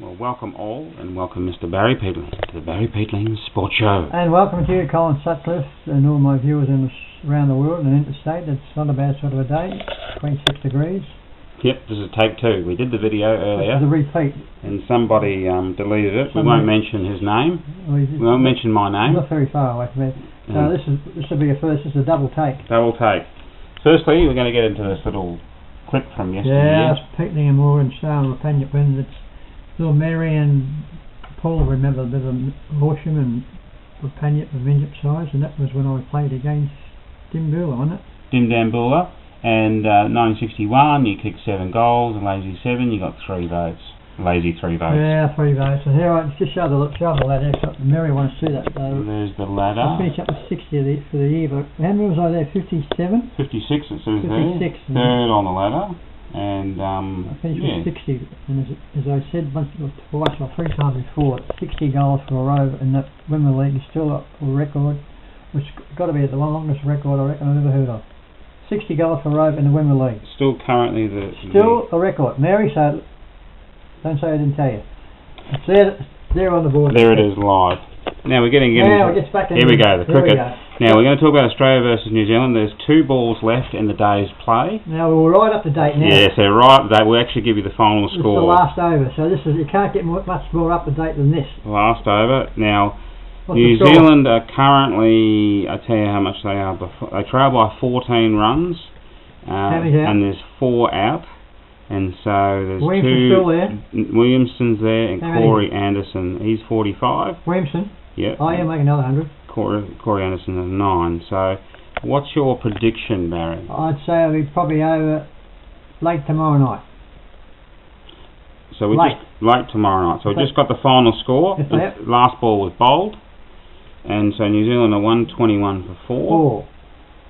Well, welcome all, and welcome Mr. Barry Peatling to the Barry Peatling Sports Show. And welcome to you, Colin Sutcliffe, and all my viewers around the world and interstate. It's not a bad sort of a day, 26 degrees. Yep, this is take two. We did the video earlier. This is a repeat. And somebody deleted it. We won't mention his name. We won't mention my name. Not very far away from it. So this will be a first. This is a double take. Double take. Firstly, we're going to get into this little clip from yesterday. Yeah, it's Peatling and Moore and Star and Rapagna when it's little Mary and Paul remember a bit of Horsham and Rapagna of Vineyard size, and that was when I played against Dimbula, wasn't it? Dimbula. And 1961, you kicked 7 goals, and Lazy 7, you got 3 votes. Lazy 3 votes. Yeah, 3 votes. And here I just show the ladder. Mary wants to see that. There's the ladder. I finished up with 60 for the year, but how many was I there? 57? 56 it says 56, there. Third on the ladder. And I finished with 60, and as I said once or twice or 3 times before, 60 goals for a row in that Women's League is still a record, which got to be the longest record I reckon I've ever heard of. 60 goals for a row in the Women's League. Still currently a record. Mary said, don't say I didn't tell you. It's there on the board. There it is live. Now we're getting into here we go, the cricket. Now we're going to talk about Australia versus New Zealand. There's 2 balls left in the day's play. Now we're right up to date now. Yes, they're right up to date. We'll actually give you the final score. It's the last over, so this is, you can't get much more up to date than this. Last over. Now New Zealand are currently, I tell you how much they are. They trail by 14 runs, and there's 4 out. And so there's Williamson's still there. Williamson's there, and Corey Anderson. He's 45. Williamson? Yeah. Oh, he'll make another 100. Corey Anderson is 9. So what's your prediction, Barry? I'd say it'll be probably over late tomorrow night. So we just late tomorrow night. So we just got the final score. The last ball was bowled, and so New Zealand are 121 for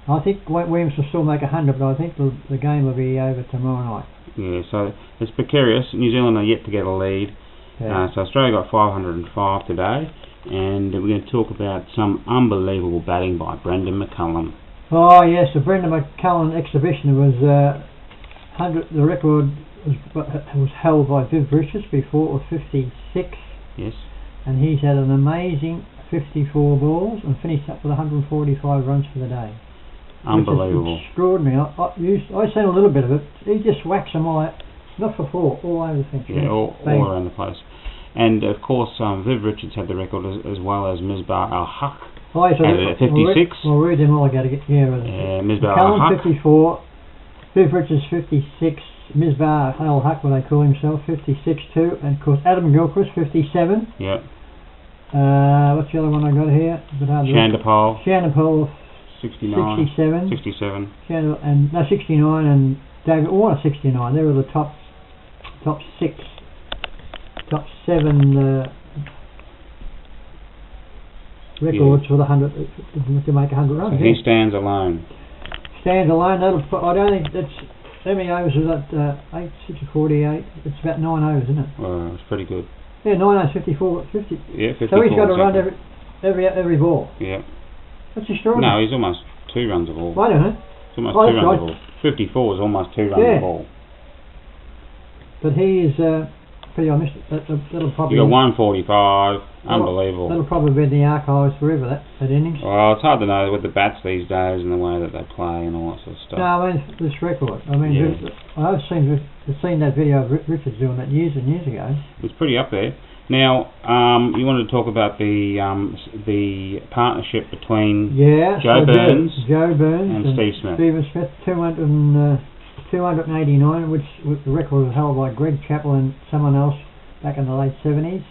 4. I think Williams will still make 100, but I think the game will be over tomorrow night. Yeah, so it's precarious. New Zealand are yet to get a lead. Yeah. So Australia got 505 today, and we're going to talk about some unbelievable batting by Brendan McCullum. Oh yes, the Brendan McCullum exhibition was 100. The record was held by Viv Richards before, of 56. Yes. And he's had an amazing 54 balls and finished up with 145 runs for the day. Unbelievable. Extraordinary. I seen a little bit of it. He just whacks them all out, not for 4, all over the thing. Yeah, all around the place. And of course, Viv Richards had the record as well as Misbah Al-Haq. At 56. We'll read them all together. Misbah Al-Haq 54, Viv Richards 56, Misbah Al-Haq, what they call himself, 56 too, and of course Adam Gilchrist 57. Yep. What's the other one I got here? Shandapol 67. 69, and David Warner 69. They were the top 7 records for the 100 to make 100 runs. So he stands alone. Stands alone. I don't think that's how many overs was that? 8, 6, 48. It's about 9 overs, isn't it? Well, it's pretty good. Yeah, 9 overs, 54, 50. Yeah, 54. So he's got to run every ball. Yeah. That's extraordinary. No, he's almost 2 runs a ball. Wait a minute. It's almost 2 runs a ball. 54 is almost 2 runs a ball. But he is pretty honest. That'll probably. You got 145. Unbelievable. That'll probably be in the archives forever. That innings. Well, it's hard to know with the bats these days and the way that they play and all that sort of stuff. No, I mean this record. I mean, I've seen that video of Richards doing that years and years ago. It's pretty up there. Now, you wanted to talk about the partnership between Joe Burns and Steve Smith. Stephen Smith, 289, which the record was held by Greg Chappell and someone else back in the late 70s,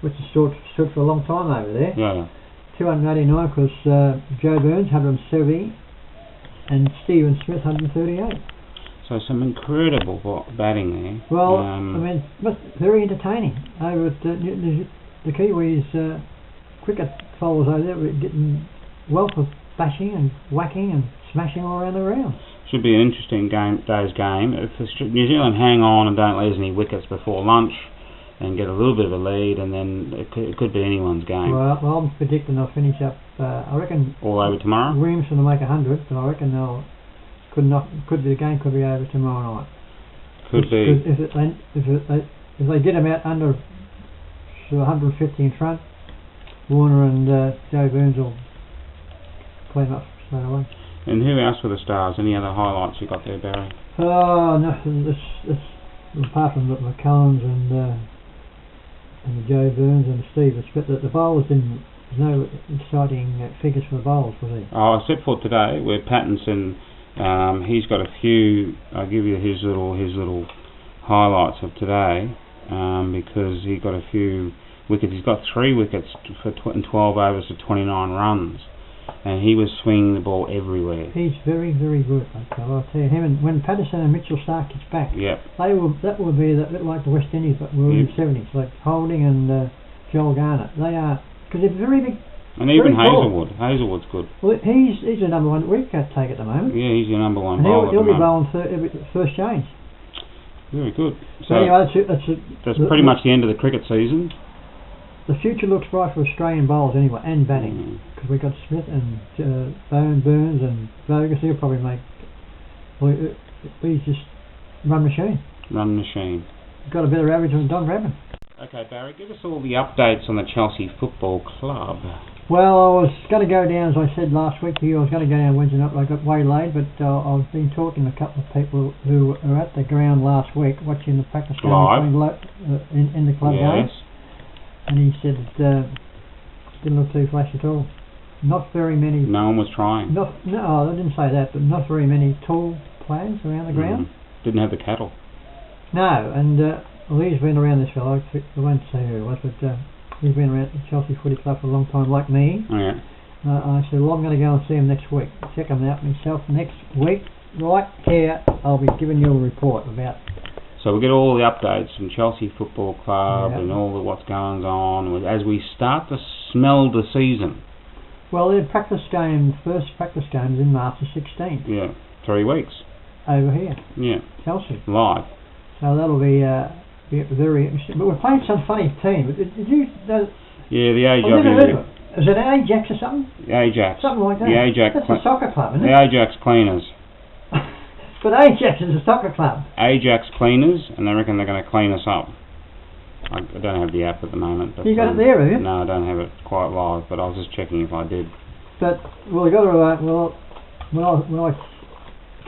which has stood for a long time over there. Yeah. 289 because Joe Burns 170 and Stephen Smith 138. So some incredible batting there. Well, I mean, very entertaining. Over at the Kiwis cricket followers over there were getting wealth of bashing and whacking and smashing all around the ground. Should be an interesting day's game. If New Zealand hang on and don't lose any wickets before lunch and get a little bit of a lead, and then it could be anyone's game. Well, I'm predicting they'll finish up, I reckon... all over tomorrow? Williamson will make 100, but I reckon the game could be over tomorrow night. Could be. If they get them out under 150 in front. Warner and Joe Burns will clean up straight away. And who else were the stars? Any other highlights you got there, Barry? Nothing. Apart from the McCullums and the Joe Burns and Steve. But the bowlers didn't. No exciting figures for the bowlers, was there? Oh, except for today, where Pattinson, he's got a few. I'll give you his little highlights of today, because he got a few wickets. He's got 3 wickets for 12 overs to 29 runs, and he was swinging the ball everywhere. He's very, very good, I'll tell you. Him and when Patterson and Mitchell Stark gets back, yep. That will be a bit like the West Indies, but we were in the 70s, like Holding and Joel Garner. They are, because they're very big. And even Hazelwood. Hazelwood's good. Well, he's the number one wicket take at the moment. Yeah, he's your number one and bowler. He'll be bowling first change. Very good. So anyway, that's pretty much the end of the cricket season. The future looks bright for Australian bowlers anyway, and batting, because we've got Smith and Burns and Bogus. He'll probably make. Well, he's just run machine. Run machine. Got a better average than Don Bradman. Okay, Barry, give us all the updates on the Chelsea Football Club. Well, I was going to go down, as I said last week to you, I was going to go down Wednesday night, but I got waylaid, but I've been talking to a couple of people who were at the ground last week watching the practice game in the club games. And he said it didn't look too flash at all. Not very many. No one was trying. No, I didn't say that, but not very many tall players around the ground. Didn't have the cattle. No, and he's been around this fellow. I won't say who it was, but he's been around the Chelsea Footy Club for a long time, like me. Oh, yeah. I said, well, I'm going to go and see him next week. Check him out myself next week. Right here, I'll be giving you a report about. So we'll get all the updates from Chelsea Football Club and all the what's going on as we start to smell the season. Well, their first practice game is in March the 16th. Yeah, 3 weeks. Over here. Yeah. Chelsea. Live. So that'll be very interesting. But we're playing some funny team. Did you know? Yeah, the Ajax. Is it Ajax or something? The Ajax. Something like that. The Ajax. That's a soccer club, isn't it? The Ajax Cleaners. But Ajax is a soccer club. Ajax Cleaners, and they reckon they're going to clean us up. I don't have the app at the moment. But you got it there, have you? No, I don't have it quite live, but I was just checking if I did. But, well, we got to, when I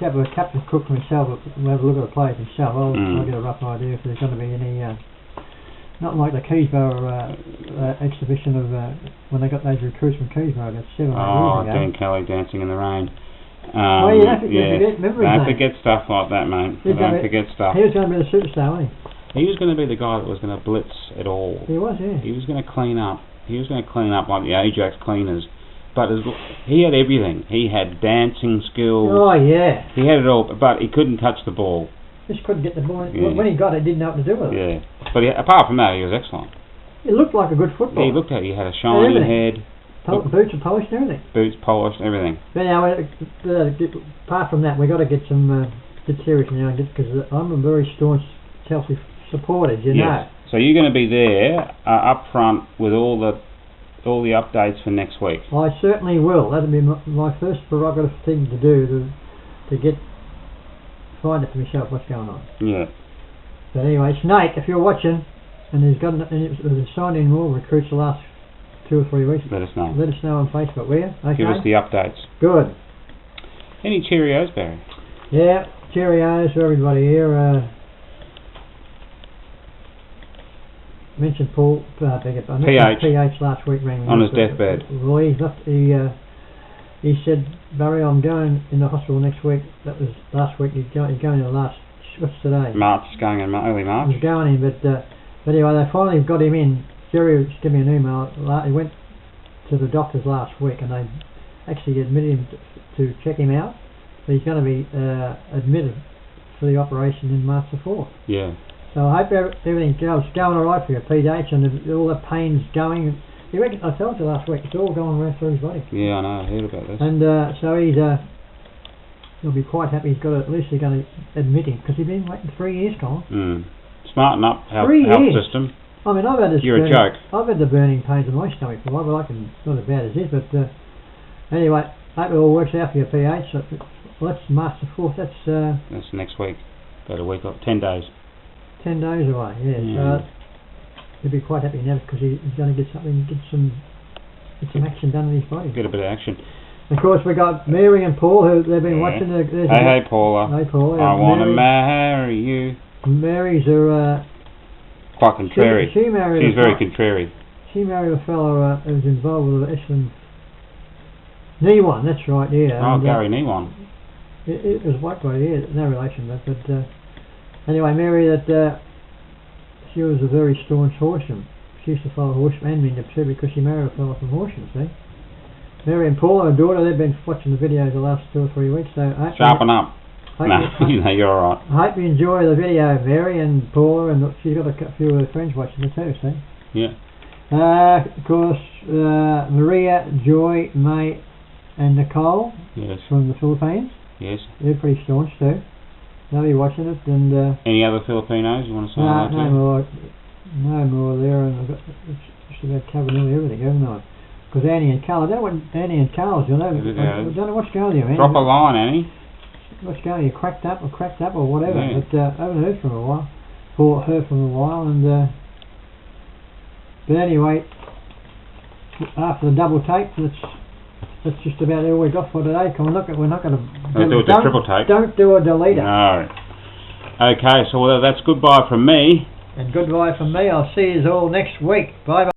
have a captain cook myself, we'll have a look at the players myself, I'll get a rough idea if there's going to be any, not like the Keysborough exhibition of, when they got those recruits from Keysborough about 7 or 8 years ago. Dan Kelly dancing in the rain. Well, you don't forget stuff like that, mate. Don't forget stuff. He was going to be the superstar, wasn't he? He was going to be the guy that was going to blitz it all. He was, yeah. He was going to clean up. He was going to clean up like the Ajax Cleaners. But he had everything. He had dancing skills. Oh, yeah. He had it all, but he couldn't touch the ball. Just couldn't get the ball. Yeah. When he got it, he didn't know what to do with it. Yeah. But apart from that, he was excellent. He looked like a good footballer. Yeah, he had a shiny head. Boots are polished and everything. Boots polished, everything. But now, apart from that, we've got to get some get serious now, because I'm a very staunch Chelsea supporter, you know. So you're going to be there up front with all the updates for next week. I certainly will. That'll be my first prerogative thing to do to find it for myself what's going on. Yeah. But anyway, Snake, if you're watching, and there's signed in more recruits the last 2 or 3 weeks. Let us know. Let us know on Facebook, will you? Okay. Give us the updates. Good. Any Cheerios, Barry? Yeah, Cheerios for everybody here. Mentioned Paul, PH last week rang me on his deathbed. Well, he said, Barry, I'm going in the hospital next week. That was last week. He's going in the last. What's today? March. He's going in early March. He's going in, but anyway, they finally got him in. Jerry gave me an email. He went to the doctors last week, and they actually admitted him to check him out. So he's going to be admitted for the operation in March the 4th. Yeah. So I hope everything goes going all right for you, PH, and all the pain's going. I told you last week, it's all going around through his body. Yeah, I know. I heard about this. And so he'll be quite happy. At least they're going to admit him, because he's been waiting 3 years, Colin. Smarten up health system. I mean, I've had You're a joke. I've had the burning pains in my stomach for a while, but it's not as bad as this. But anyway, hope it all works out for your PH. So, well, that's March the 4th. That's next week. About a week off. 10 days. 10 days away, yeah. he'll be quite happy now because he's going to get something, get some action done in his body. Get a bit of action. Of course, we got Mary and Paul, who they've been watching. Hey, Paula. Hey, Paula. I want to marry you. Mary's a quite contrary. She's very contrary. She married a fellow who was involved with Essendon. Niwan, that's right, yeah. Oh, Gary Niwan. It was white boy, yeah, no relation, but anyway, Mary, she was a very staunch horseman. She used to follow horseman and too because she married a fellow from Horsham, see. Mary and Paul, her daughter, they've been watching the videos the last 2 or 3 weeks, so sharpen up. No, you're alright. I hope you enjoy the video, Mary and Paula, and she's got a few of her friends watching it too, see. Yeah. Of course, Maria, Joy, May, and Nicole. Yes. From the Philippines. Yes. They're pretty staunch too. They'll be watching it, and any other Filipinos you want to say hello to? No more there, and I've got just about covered nearly everything, haven't I? Because Annie and Carl, I don't know what Annie and Carl's, you know. I don't know what's going on here, Annie. Drop a line, Annie. What's going on? You cracked up or whatever. Yeah. But I haven't heard from a while. Heard from a while, and but anyway, after the double tape, that's just about all we got for today. We're not going to do a triple tape. Don't do a deleter. No. Okay, so that's goodbye from me. And goodbye from me. I'll see you all next week. Bye bye.